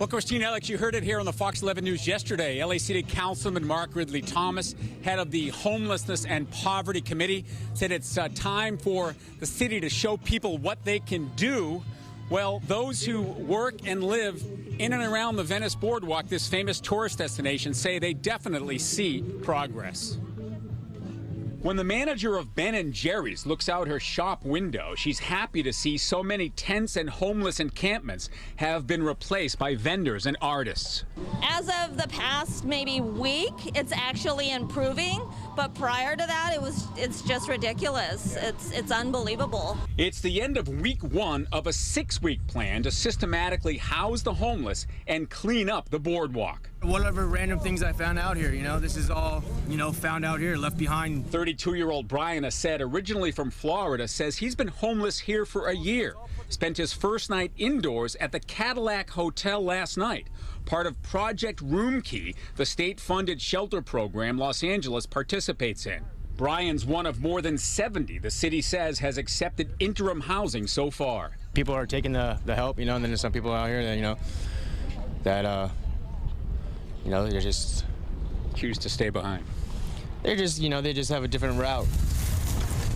Well, Christine, Alex, you heard it here on the Fox 11 News yesterday. LA City Councilman Mark Ridley Thomas, head of the Homelessness and Poverty Committee, said it's time for the city to show people what they can do. Well, those who work and live in and around the Venice Boardwalk, this famous tourist destination, say they definitely see progress. When the manager of Ben & Jerry's looks out her shop window, she's happy to see so many tents and homeless encampments have been replaced by vendors and artists. As of the past maybe week, it's actually improving, but prior to that, it's just ridiculous. It's unbelievable. It's the end of week 1 of a 6-week plan to systematically house the homeless and clean up the boardwalk. Whatever random things I found out here, this is all, found out here, left behind. 32-year-old Brian Assad, originally from Florida, says he's been homeless here for a year. Spent his first night indoors at the Cadillac Hotel last night, part of Project Room Key, the state-funded shelter program Los Angeles participates in. Brian's one of more than 70 the city says has accepted interim housing so far. People are taking the help, and then there's some people out here that, they just choose to stay behind. They're just, they just have a different route.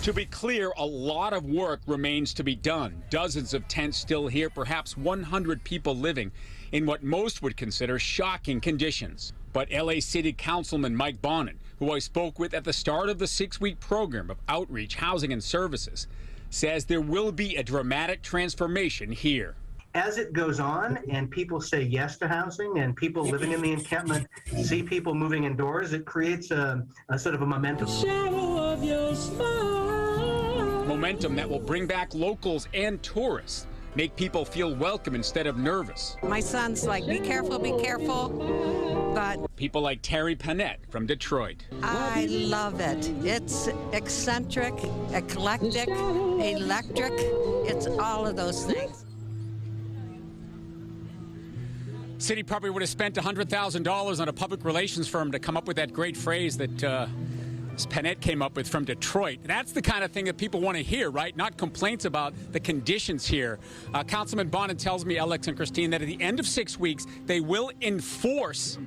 To be clear, a lot of work remains to be done. Dozens of tents still here, perhaps 100 people living in what most would consider shocking conditions. But LA City Councilman Mike Bonin, who I spoke with at the start of the 6-week program of outreach, housing and services, says there will be a dramatic transformation here. As it goes on and people say yes to housing and people living in the encampment see people moving indoors, it creates a sort of a momentum. Momentum that will bring back locals and tourists, make people feel welcome instead of nervous. My son's like, be careful, but people like Terry Panette from Detroit. I love it. It's eccentric, eclectic, electric. It's all of those things. City probably would have spent $100,000 on a public relations firm to come up with that great phrase that Panette came up with from Detroit. That's the kind of thing that people want to hear, right? Not complaints about the conditions here. Councilman Bonin tells me, Alex and Christine, that at the end of 6 weeks, they will enforce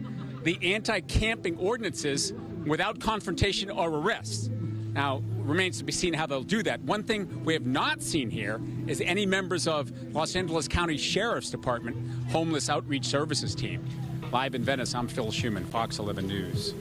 the anti-camping ordinances without confrontation or arrest. Now, remains to be seen how they'll do that. One thing we have not seen here is any members of Los Angeles County Sheriff's Department Homeless Outreach Services team. Live in Venice, I'm Phil Schuman, Fox 11 News.